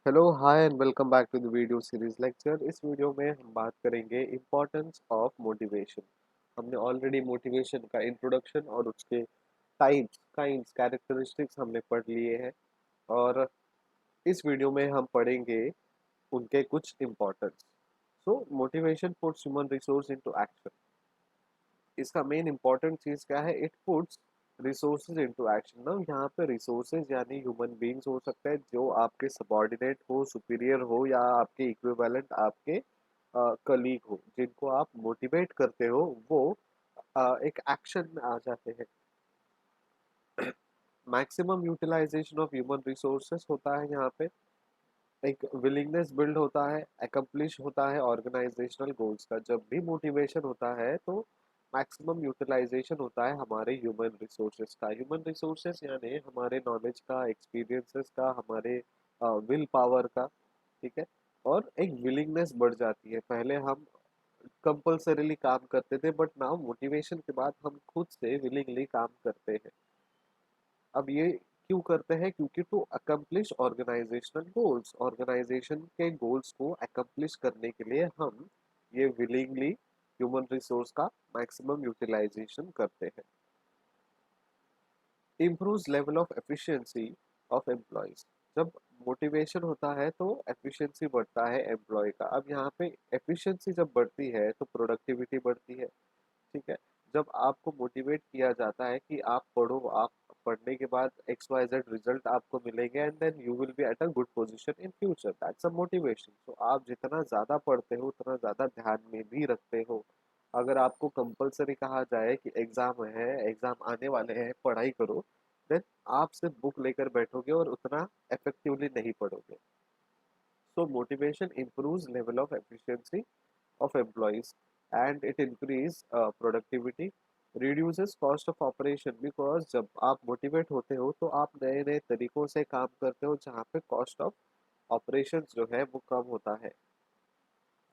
Hello hi and welcome back to the video series lecture. इस video में हम बात करेंगे इम्पोर्टेंस ऑफ मोटिवेशन। हमने ऑलरेडी मोटिवेशन का इंट्रोडक्शन और उसके टाइप्स काइंड्स कैरेक्टरिस्टिक्स हमने पढ़ लिए हैं, और इस वीडियो में हम पढ़ेंगे उनके कुछ इम्पोर्टेंस। सो motivation puts human resource into action. इसका मेन इंपॉर्टेंट चीज क्या है? It puts resources into action. ना यहाँ पे रिसोर्सेज यानी ह्यूमन बीइंग्स हो सकते हैं जो आपके सबॉर्डिनेट हो, सुपीरियर हो, या आपके इक्विवेलेंट, आपके कलीग हो, जिनको आप मोटिवेट करते हो, वो एक एक्शन में आ जाते हैं। Maximum utilisation of human resources होता है यहाँ पे। एक विलिंगनेस बिल्ड होता है, एकम्प्लिश होता है ऑर्गेनाइजेशनल गोल्स का। जब भी मोटिवेशन होता है तो मैक्सिमम यूटिलाइजेशन होता है हमारे ह्यूमन रिसोर्सेज का। ह्यूमन रिसोर्सेज यानी हमारे नॉलेज का, एक्सपीरियंसेस का, हमारे विल पावर का। ठीक है। और एक विलिंगनेस बढ़ जाती है। पहले हम कंपल्सरीली काम करते थे, बट नाउ मोटिवेशन के बाद हम खुद से विलिंगली काम करते हैं। अब ये क्यों करते हैं? क्योंकि to accomplish organisational goals, organisation के गोल्स को अकम्प्लिश करने के लिए हम ये विलिंगली ह्यूमन रिसोर्स का मैक्सिमम यूटिलाइजेशन करते हैं। Improves level of efficiency of employees. जब मोटिवेशन होता है तो एफिशिएंसी बढ़ता है एम्प्लॉय का। अब यहाँ पे एफिशिएंसी जब बढ़ती है तो प्रोडक्टिविटी बढ़ती है। ठीक है। जब आपको मोटिवेट किया जाता है कि आप पढ़ो, आप पढ़ने के बाद एक्स वाई जेड रिजल्ट आपको मिलेंगे, and then you will be at a good position in future, that's a motivation. तो आप जितना ज़्यादा पढ़ते हो उतना ज़्यादा ध्यान में भी रखते हो। अगर आपको कंपलसरी कहा जाए कि एग्ज़ाम है, एग्ज़ाम आने वाले हैं, पढ़ाई करो, देन आप सिर्फ बुक लेकर बैठोगे और उतना इफेक्टिवली नहीं पढ़ोगे। So motivation improves level of efficiency of employees, and it increase productivity, reduces cost of operation, because जब आप मोटिवेट होते हो तो आप नए नए तरीकों से काम करते हो जहाँ पे कॉस्ट ऑफ ऑपरेशन जो है वो कम होता है।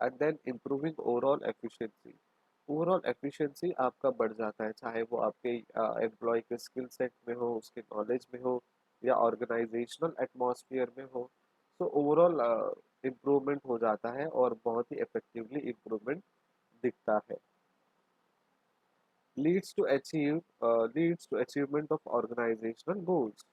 And then improving overall efficiency. Overall efficiency आपका बढ़ जाता है, चाहे वो आपके एम्प्लॉय के स्किल सेट में हो, उसके नॉलेज में हो, या ऑर्गेनाइजेशनल एटमॉस्फेयर में हो। तो ओवरऑल इम्प्रूवमेंट हो जाता है और बहुत ही इफेक्टिवली इम्प्रूवमेंट दिखता है। Leads to achieve leads to achievement of organisational goals.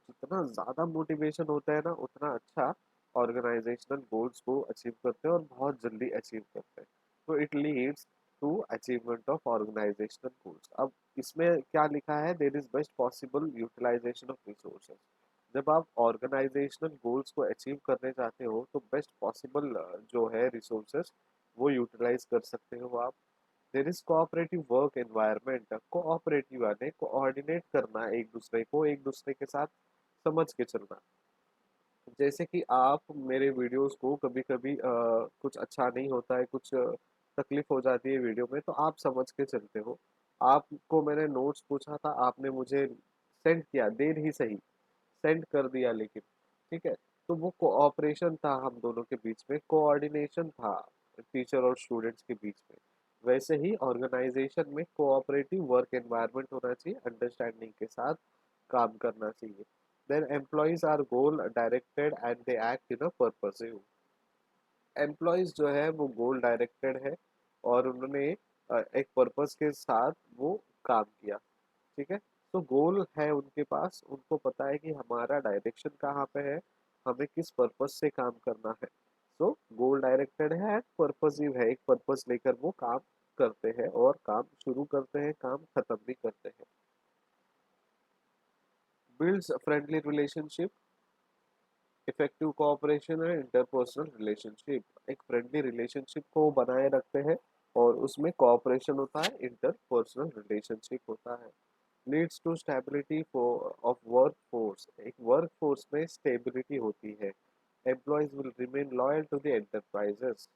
जितना ज़्यादा मोटिवेशन होता है ना, उतना अच्छा ऑर्गेनाइजेशनल गोल्स को अचीव करते हैं और बहुत जल्दी अचीव करते हैं। तो it leads to achievement of organisational goals. अब इसमें क्या लिखा है? There is best possible utilisation of resources. जब आप ऑर्गेनाइजेशनल गोल्स को अचीव करने चाहते हो तो बेस्ट पॉसिबल जो है रिसोर्सेज वो यूटिलाइज कर सकते हो आप। There is cooperative work environment. Cooperative यानी कोऑर्डिनेट करना, एक दूसरे को, एक दूसरे के साथ समझ के चलना। जैसे कि आप मेरे वीडियोस को कभी कभी कुछ अच्छा नहीं होता है, कुछ तकलीफ हो जाती है वीडियो में, तो आप समझ के चलते हो। आपको मैंने नोट्स पूछा था, आपने मुझे सेंड किया, देर ही सही सेंड कर दिया, लेकिन ठीक है। तो वो कोऑपरेशन था हम दोनों के बीच में, कोऑर्डिनेशन था टीचर और स्टूडेंट्स के बीच में। वैसे ही ऑर्गेनाइजेशन में कोऑपरेटिव वर्क एनवायरनमेंट होना चाहिए, अंडरस्टैंडिंग के साथ काम करना चाहिए। Then employees are goal directed and they act in a purposive. Employees जो है वो गोल डायरेक्टेड है और उन्होंने एक पर्पस के साथ वो काम किया। ठीक है। तो गोल है उनके पास, उनको पता है कि हमारा डायरेक्शन कहाँ पे है, हमें किस पर्पस से काम करना है। सो गोल डायरेक्टेड है एंड पर्पसिव है, एक पर्पस लेकर वो काम करते हैं, और काम शुरू करते हैं, काम खत्म भी करते हैं। Builds friendly relationship, effective cooperation है, इंटरपर्सनल रिलेशनशिप। एक फ्रेंडली रिलेशनशिप को बनाए रखते हैं और उसमें कोऑपरेशन होता है, इंटरपर्सनल रिलेशनशिप होता है। Leads to stability of work force. एक वर्क फोर्स में स्टेबिलिटी होती है। Employees will remain loyal to the enterprises.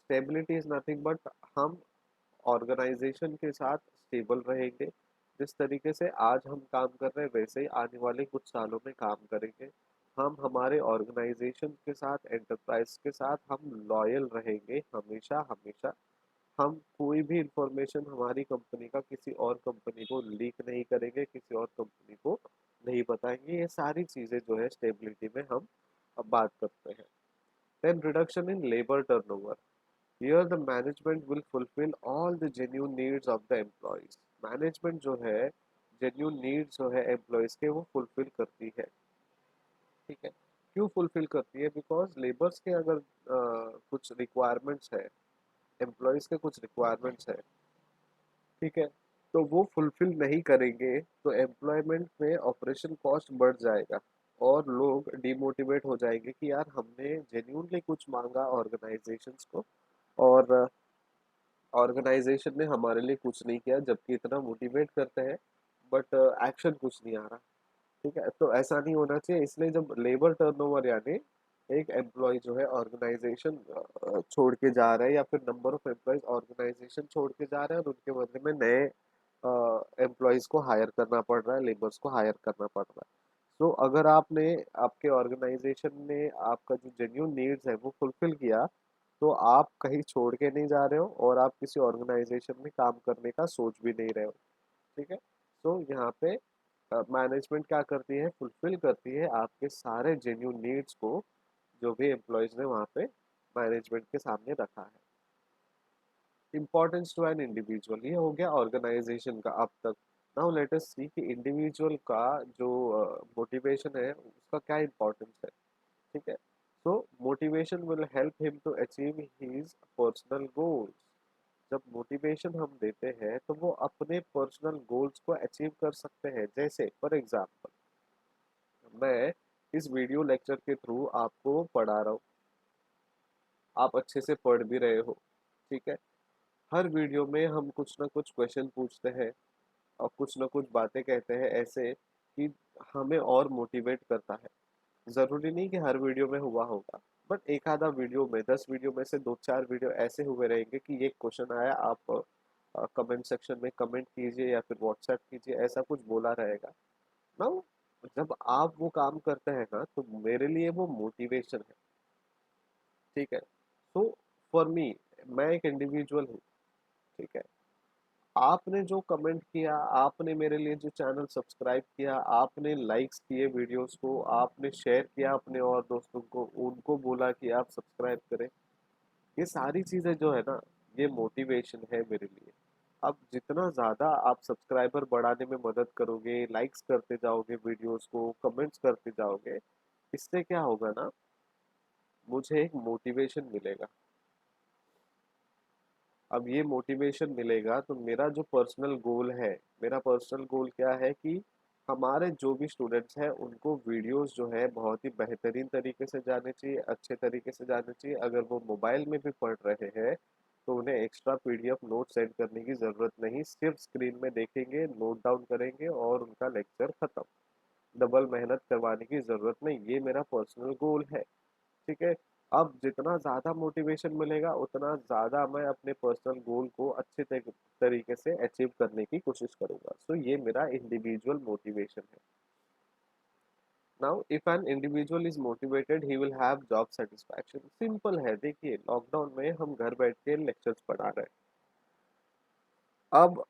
Stability is nothing but हम ऑर्गेनाइजेशन के साथ स्टेबल रहेंगे। जिस तरीके से आज हम काम कर रहे हैं वैसे ही आने वाले कुछ सालों में काम करेंगे। हम हमारे ऑर्गेनाइजेशन के साथ, एंटरप्राइज के साथ हम लॉयल रहेंगे हमेशा हमेशा। हम कोई भी इंफॉर्मेशन हमारी कंपनी का किसी और कंपनी को लीक नहीं करेंगे, किसी और कंपनी को नहीं बताएंगे। ये सारी चीजें जो है स्टेबिलिटी में हम अब बात करते हैं। Then reduction in labour turnover. Here the management will fulfil all the genuine needs of the employees. Management जो है जेन्युइन नीड्स जो है एम्प्लॉयज के वो फुलफिल करती है। ठीक है, क्यों फुलफिल करती है? बिकॉज लेबर्स के अगर कुछ रिक्वायरमेंट्स है, एम्प्लॉयज के कुछ रिक्वायरमेंट्स है, ठीक है, तो वो फुलफिल नहीं करेंगे तो एम्प्लॉयमेंट में ऑपरेशन कॉस्ट बढ़ जाएगा और लोग डिमोटिवेट हो जाएंगे कि यार हमने जेन्यूनली कुछ मांगा ऑर्गेनाइजेशंस को और ऑर्गेनाइजेशन ने हमारे लिए कुछ नहीं किया, जबकि इतना मोटिवेट करते हैं बट एक्शन कुछ नहीं आ रहा। ठीक है, तो ऐसा नहीं होना चाहिए। इसलिए जब लेबर टर्नओवर यानी एक एम्प्लॉय जो है ऑर्गेनाइजेशन छोड़ के जा रहा है या फिर नंबर ऑफ एम्प्लॉयज ऑर्गेनाइजेशन छोड़ के जा रहे हैं और उनके बदले में नए एम्प्लॉयज को हायर करना पड़ रहा है, लेबर्स को हायर करना पड़ रहा है। तो अगर आपने आपके ऑर्गेनाइजेशन ने आपका जो जेन्यून नीड्स है वो फुलफिल किया तो आप कहीं छोड़ के नहीं जा रहे हो और आप किसी ऑर्गेनाइजेशन में काम करने का सोच भी नहीं रहे हो। ठीक है, तो यहाँ पे मैनेजमेंट क्या करती है? फुलफिल करती है आपके सारे जेन्यून नीड्स को जो भी एम्प्लॉयज ने वहाँ पे मैनेजमेंट के सामने रखा है। इम्पोर्टेंस टू एन इंडिविजुअल, ये हो गया ऑर्गेनाइजेशन का अब तक। नाउ लेट अस सी कि इंडिविजुअल का जो मोटिवेशन है उसका क्या इम्पोर्टेंस है। ठीक है, so motivation will help him to achieve his personal goals. जब मोटिवेशन हम देते हैं तो वो अपने पर्सनल गोल्स को अचीव कर सकते हैं। जैसे फॉर एग्जांपल मैं इस वीडियो लेक्चर के थ्रू आपको पढ़ा रहा हूँ, आप अच्छे से पढ़ भी रहे हो। ठीक है, हर वीडियो में हम कुछ ना कुछ क्वेश्चन पूछते हैं और कुछ ना कुछ बातें कहते हैं ऐसे कि हमें और मोटिवेट करता है। जरूरी नहीं कि हर वीडियो में हुआ होगा, बट एक आधा वीडियो में, 10 वीडियो में से 2 4 वीडियो ऐसे हुए रहेंगे कि ये क्वेश्चन आया, आप कमेंट सेक्शन में कमेंट कीजिए या फिर व्हाट्सएप कीजिए, ऐसा कुछ बोला रहेगा ना। जब आप वो काम करते हैं ना तो मेरे लिए वो मोटिवेशन है। ठीक है, तो फॉर मी, मैं एक इंडिविजुअल हूँ। ठीक है, आपने जो कमेंट किया, आपने मेरे लिए जो चैनल सब्सक्राइब किया, आपने लाइक्स किए वीडियोस को, आपने शेयर किया अपने और दोस्तों को, उनको बोला कि आप सब्सक्राइब करें, ये सारी चीजें जो है ना, ये मोटिवेशन है मेरे लिए। अब जितना ज्यादा आप सब्सक्राइबर बढ़ाने में मदद करोगे, लाइक्स करते जाओगे वीडियोस को, कमेंट्स करते जाओगे, इससे क्या होगा ना, मुझे एक मोटिवेशन मिलेगा। अब ये मोटिवेशन मिलेगा तो मेरा जो पर्सनल गोल है, मेरा पर्सनल गोल क्या है कि हमारे जो भी स्टूडेंट्स हैं उनको वीडियोस जो है बहुत ही बेहतरीन तरीके से जाने चाहिए, अच्छे तरीके से जाने चाहिए। अगर वो मोबाइल में भी पढ़ रहे हैं तो उन्हें एक्स्ट्रा पीडीएफ नोट सेंड करने की ज़रूरत नहीं, सिर्फ स्क्रीन में देखेंगे, नोट डाउन करेंगे और उनका लेक्चर खत्म। डबल मेहनत करवाने की ज़रूरत नहीं, ये मेरा पर्सनल गोल है। ठीक है, अब जितना ज़्यादा मोटिवेशन मिलेगा उतना ज़्यादा मैं अपने पर्सनल गोल को अच्छे तरीके से अचीव करने की कोशिश करूंगा। सो ये मेरा इंडिविजुअल मोटिवेशन है। Now if an individual is motivated he will have job satisfaction. Simple है, देखिए लॉकडाउन में हम घर बैठ के लेक्चर्स पढ़ा रहे हैं। अब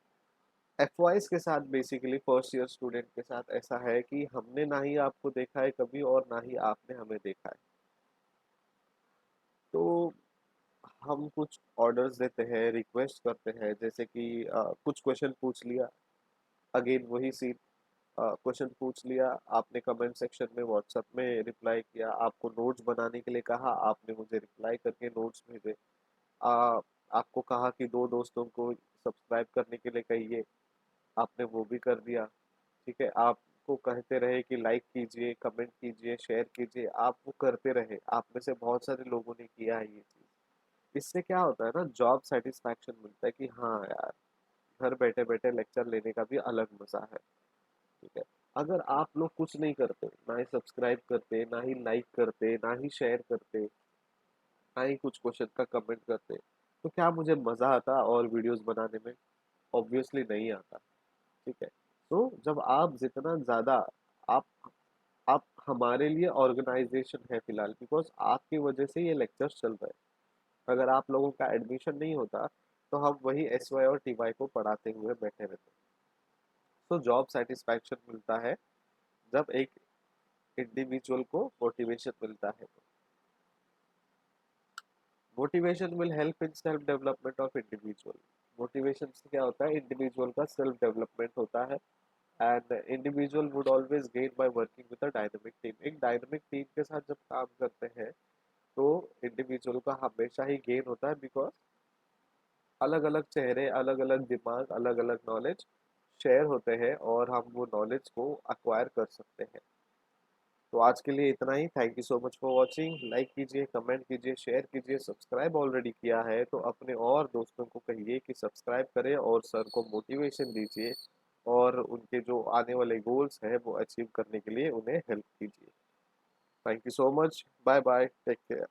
एफवाइज के साथ, बेसिकली फर्स्ट ईयर स्टूडेंट के साथ ऐसा है कि हमने ना ही आपको देखा है कभी और ना ही आपने हमें देखा है। तो हम कुछ ऑर्डर्स देते हैं, रिक्वेस्ट करते हैं, जैसे कि कुछ क्वेश्चन पूछ लिया, अगेन वही सीन, क्वेश्चन पूछ लिया, आपने कमेंट सेक्शन में व्हाट्सएप में रिप्लाई किया, आपको नोट्स बनाने के लिए कहा, आपने मुझे रिप्लाई करके नोट्स भेजे, आ, आपको कहा कि 2 दोस्तों को सब्सक्राइब करने के लिए कहिए, आपने वो भी कर दिया। ठीक है, आपको कहते रहे कि लाइक कीजिए, कमेंट कीजिए, शेयर कीजिए, आप वो करते रहे। आप में से बहुत सारे लोगों ने किया है ये चीज़। इससे क्या होता है ना, जॉब सेटिस्फैक्शन मिलता है कि हाँ यार, घर बैठे बैठे लेक्चर लेने का भी अलग मजा है। ठीक है, अगर आप लोग कुछ नहीं करते, ना ही सब्सक्राइब करते, ना ही लाइक करते, ना ही शेयर करते, ना ही कुछ क्वेश्चन का कमेंट करते, तो क्या मुझे मजा आता और वीडियोस बनाने में? ऑब्वियसली नहीं आता। ठीक है, तो जब आप जितना ज्यादा, आप आप हमारे लिए ऑर्गेनाइजेशन है फिलहाल, बिकॉज आपकी वजह से ये लेक्चर्स चल रहे हैं। अगर आप लोगों का एडमिशन नहीं होता तो हम वही एस वाई और टी वाई को पढ़ाते हुए बैठे रहते। तो जॉब सेटिस्फैक्शन मिलता है, जब एक इंडिविजुअल को मोटिवेशन मिलता है। Motivation will help in self development of individual. Motivation से क्या होता है, इंडिविजुअल का सेल्फ डेवलपमेंट होता है। And individual would always gain by working with a dynamic team. एक डायनामिक टीम के साथ जब काम करते हैं तो इंडिविजुअल का हमेशा ही गेन होता है, बिकॉज अलग अलग चेहरे, अलग अलग दिमाग, अलग अलग नॉलेज शेयर होते हैं और हम वो नॉलेज को अक्वायर कर सकते हैं। तो आज के लिए इतना ही। Thank you so much for watching. Like कीजिए, कमेंट कीजिए, शेयर कीजिए। सब्सक्राइब ऑलरेडी किया है तो अपने और दोस्तों को कहिए कि सब्सक्राइब करें और सर को मोटिवेशन दीजिए और उनके जो आने वाले गोल्स हैं वो अचीव करने के लिए उन्हें हेल्प कीजिए। Thank you so much. Bye bye, take care.